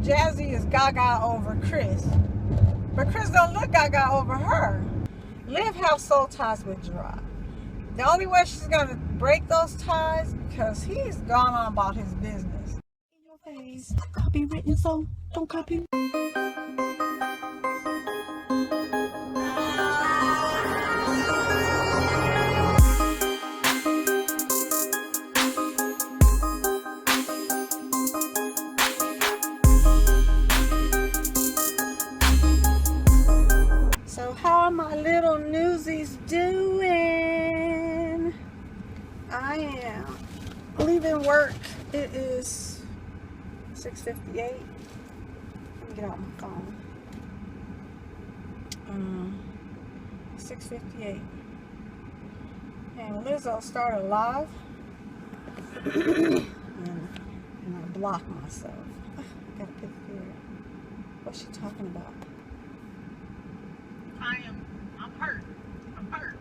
Jazzy is gaga over Chris. But Chris don't look gaga over her. Liv have soul ties with Gerard. The only way she's going to break those ties because he's gone on about his business. In your face. Copywritten, so don't copy. So how are my little newsies doing? I am leaving work. It is 6:58. Let me get out my phone. 6:58. And Lizzo started live. and I blocked myself. I gotta pick here. What's she talking about? I'm hurt. I'm hurt.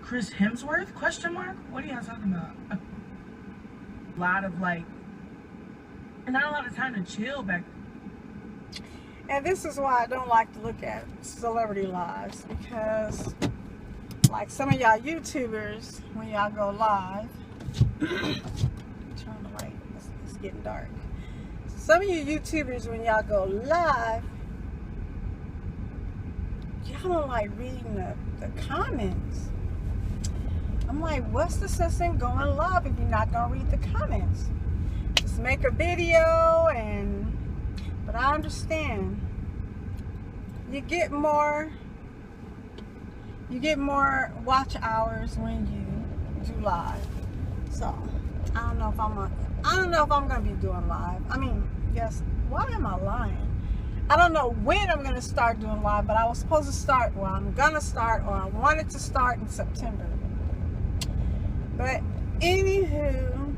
Chris Hemsworth? Question mark? What are y'all talking about? A lot of and not a lot of time to chill back. And this is why I don't like to look at celebrity lives, because like some of y'all YouTubers, when y'all go live, turn the light, it's getting dark. Some of you YouTubers, when y'all go live, y'all don't like reading the comments. I'm like, what's the sense in going live if you're not gonna read the comments? Just make a video but I understand. You get more watch hours when you do live. So I don't know if I'm gonna be doing live. I mean, yes, why am I lying? I don't know when I'm gonna start doing live, but I was supposed to start, well, I'm gonna start, or I wanted to start in September. But anywho,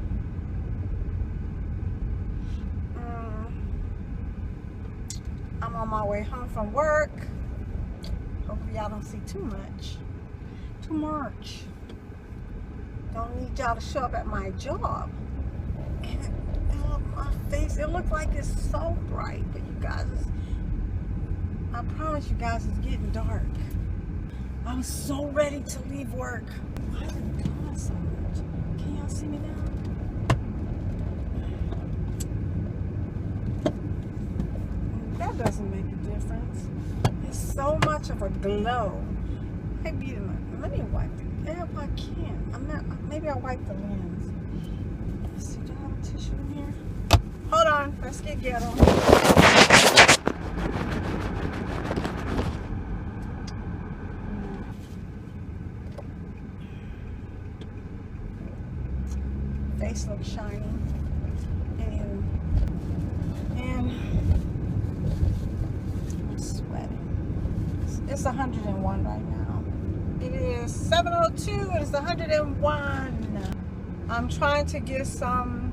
I'm on my way home from work. Hopefully y'all don't see too much. Don't need y'all to show up at my job. And my face, it looks like it's so bright, but you guys, I promise you guys, it's getting dark. I was so ready to leave work. Why is it doing so much? Can y'all see me now? That doesn't make a difference. It's so much of a glow. Let me wipe it. Yeah, I can't. Maybe I'll wipe the lens. Let's see, do I have a tissue in here? Hold on, let's get ghetto. Face looks shiny. And I'm sweating. It's 101 right now. It is 7:02. It is 101. I'm trying to get some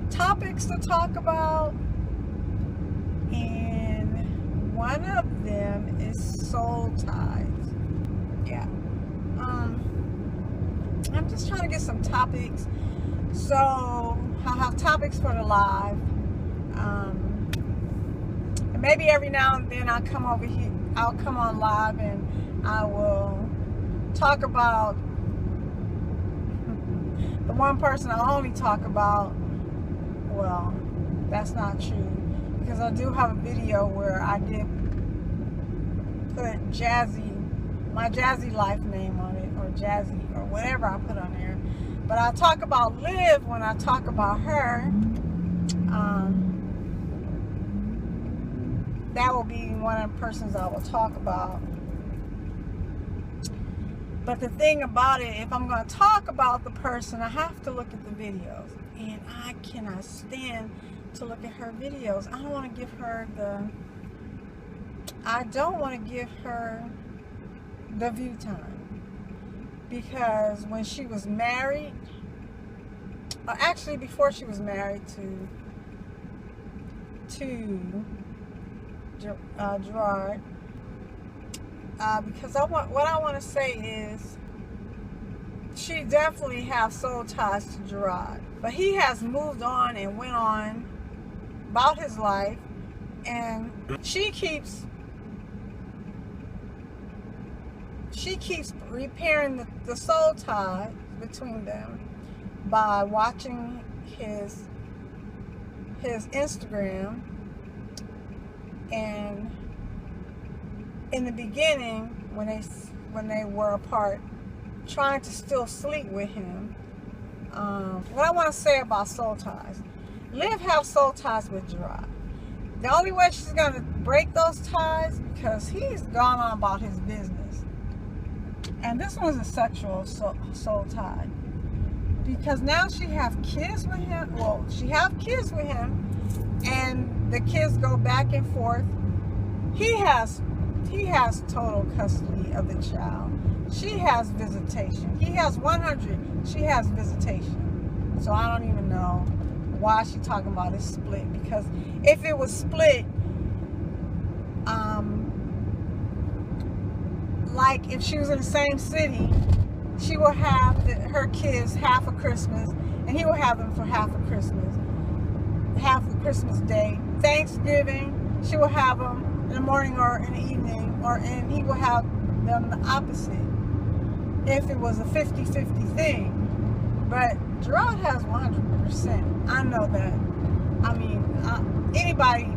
topics to talk about, and one of them is soul ties. Yeah. I'm just trying to get some topics. So I'll have topics for the live. And maybe every now and then I'll come over here. I'll come on live and I will talk about the one person I only talk about. Well, that's not true, because I do have a video where I did put my Jazzy life name on it, or Jazzy, or whatever I put on there. But I'll talk about Liv when I talk about her. That will be one of the persons I will talk about. But the thing about it, if I'm going to talk about the person, I have to look at the videos. And I cannot stand to look at her videos. I don't want to give her the view time. Because when she was married, actually before she was married to Gerard, because what I want to say is, she definitely have soul ties to Gerard. But he has moved on and went on about his life, and she keeps repairing the soul tie between them by watching his Instagram. And in the beginning, when they were apart, trying to still sleep with him. What I want to say about soul ties: Liv have soul ties with Gerard. The only way she's gonna break those ties, because he's gone on about his business, and this one's a sexual soul tie, because now she have kids with him. Well, she have kids with him, and the kids go back and forth. He has total custody of the child. She has visitation. He has 100. She has visitation. So I don't even know why she's talking about it split, because if it was split, like if she was in the same city, she will have her kids half of Christmas, and he will have them for half of Christmas Day. Thanksgiving, she will have them in the morning or in the evening, and he will have them the opposite if it was a 50-50 thing. But Gerard has 100%. I know that. I mean, anybody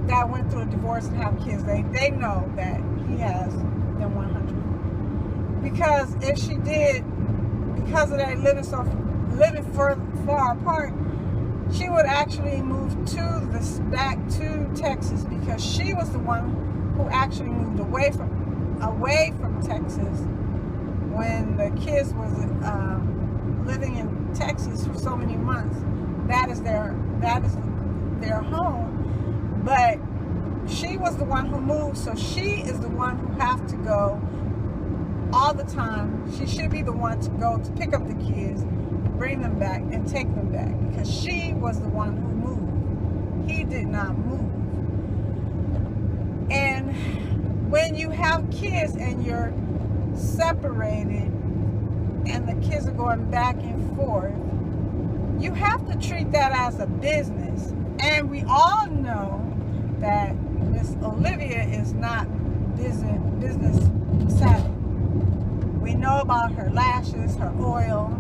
that went through a divorce and have kids, they know that he has them 100. Because if she did, because of that living far apart, she would actually move back to Texas, because she was the one who actually moved away from Texas when the kids was living in Texas for so many months. That is their home. But she was the one who moved, so she is the one who have to go all the time. She should be the one to go to pick up the kids, bring them back, and take them back, because she was the one who moved. He did not move. And when you have kids and you're separated and the kids are going back and forth, you have to treat that as a business. And we all know that Miss Olivia is not business savvy. We know about her lashes, her oil.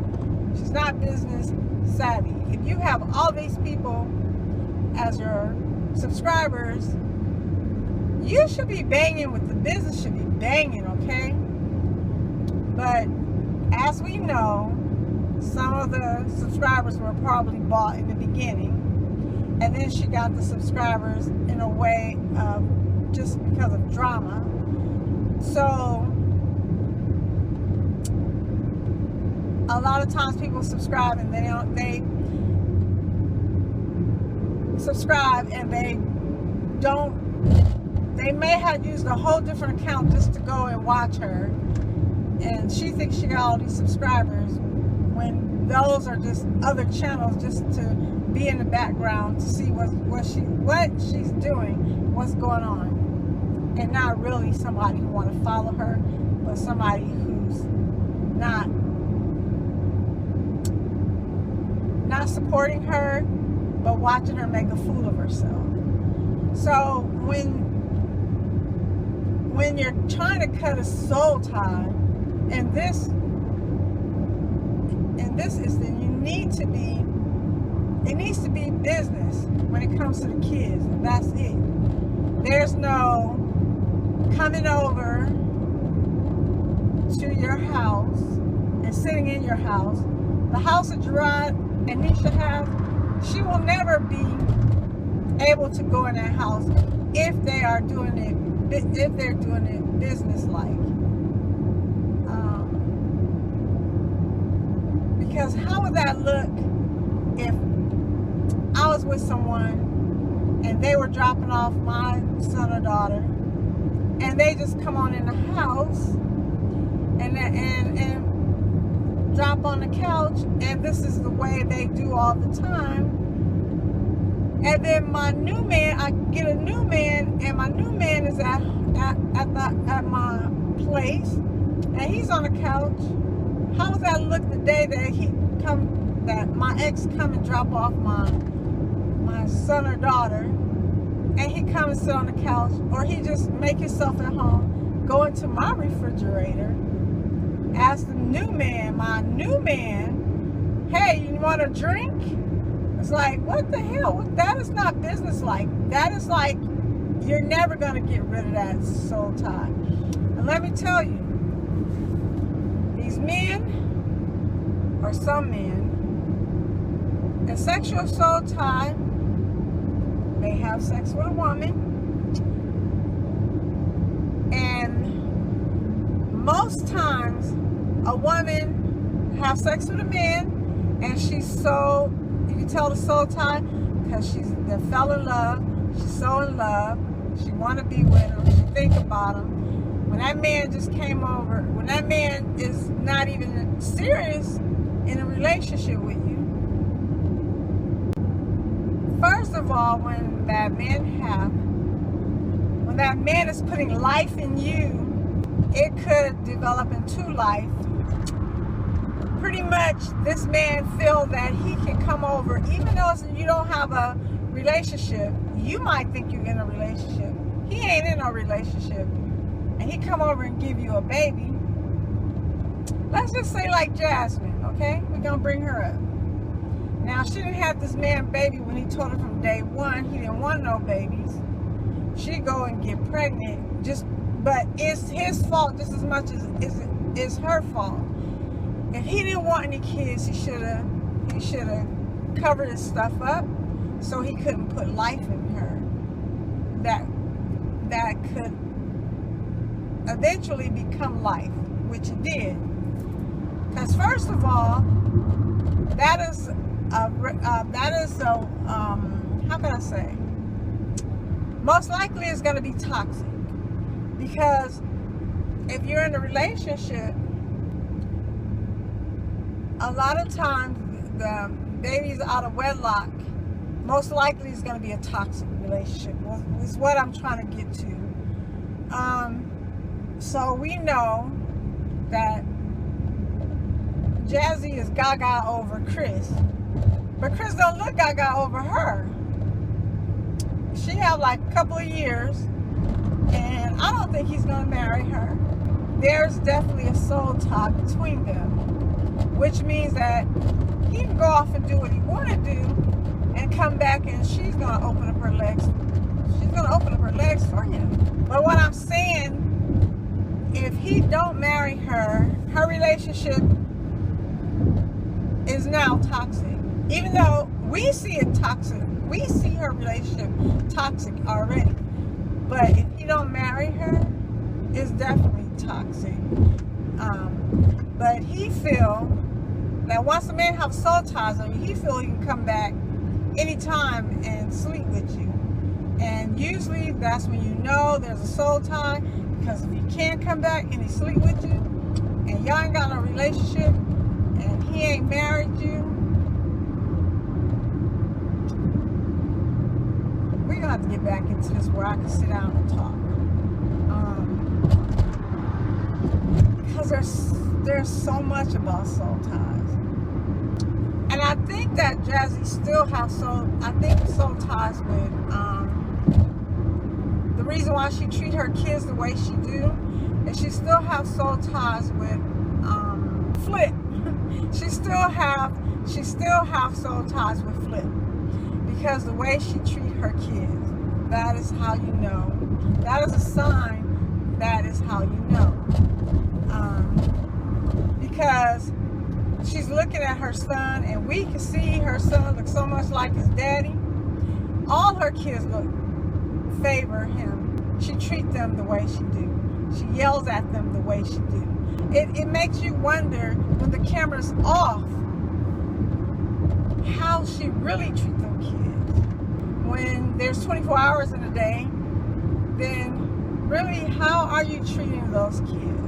She's not business savvy. If you have all these people as your subscribers, you should be banging with the business, should be banging, okay? But as we know, some of the subscribers were probably bought in the beginning, and then she got the subscribers in a way of just because of drama. So a lot of times people subscribe and they subscribe and they may have used a whole different account just to go and watch her, and she thinks she got all these subscribers when those are just other channels just to be in the background to see what she's doing, what's going on, and not really somebody who want to follow her, but somebody who's not supporting her, but watching her make a fool of herself. So when you're trying to cut a soul tie, and this is that it needs to be business when it comes to the kids, and that's it. There's no coming over to your house and sitting in your house. The house that Gerard and Nisha have, she will never be able to go in that house if they're doing it business-like. Because how would that look if I was with someone and they were dropping off my son or daughter, and they just come on in the house and drop on the couch, and this is the way they do all the time, and then my new man, I get a new man, and my new man is at my place, and he's on the couch, How does that look the day that my ex come and drop off my son or daughter, and he come and sit on the couch, or he just make himself at home, go into my refrigerator, ask the my new man, hey, you want a drink? It's like, what the hell? That is not business-like. That is like, you're never going to get rid of that soul tie. And let me tell you, these men, or some men, a sexual soul tie, they have sex with a woman, and most times a woman have sex with a man, and she's so, you can tell the soul tie, because they fell in love, she's so in love, she want to be with him, she think about him. When that man just came over, when that man is not even serious in a relationship with you, first of all, when that man is putting life in you, it could develop into life. Pretty much, this man feel that he can come over, even though you don't have a relationship. You might think you're in a relationship. He ain't in a relationship. And he come over and give you a baby. Let's just say like Jasmine, okay? We're going to bring her up. Now, she didn't have this man baby when he told her from day one he didn't want no babies. She go and get pregnant, but it's his fault just as much as it's her fault. If he didn't want any kids, he should have covered his stuff up so he couldn't put life in her that could eventually become life, which it did. Because first of all, how can I say? Most likely it's going to be toxic, because if you're in a relationship, a lot of times the baby's out of wedlock, most likely it's going to be a toxic relationship. Well, is what I'm trying to get to. So we know that Jazzy is gaga over Chris, but Chris don't look gaga over her. She have like a couple of years, and I don't think he's going to marry her. There's definitely a soul tie between them, which means that he can go off and do what he want to do and come back, and she's going to open up her legs. She's going to open up her legs for him. But what I'm saying, if he don't marry her, her relationship is now toxic. Even though we see it toxic, we see her relationship toxic already. But if he don't marry her, it's definitely toxic. But he feel that once a man have soul ties on you, he feel he can come back anytime and sleep with you. And usually that's when you know there's a soul tie, because if he can't come back and he sleep with you, and y'all ain't got no relationship, and he ain't married you, we're gonna have to get back into this where I can sit down and talk. Because there's so much about soul ties. And I think that Jazzy still has soul ties with, the reason why she treat her kids the way she do, is she still have soul ties with Flip. she still have soul ties with Flip, because the way she treat her kids, that is how you know. That is a sign. That is how you know. Because she's looking at her son, and we can see her son look so much like his daddy. All her kids favor him. She treats them the way she do. She yells at them the way she do. It makes you wonder, when the camera's off, how she really treats them kids. When there's 24 hours in a day, then really, how are you treating those kids?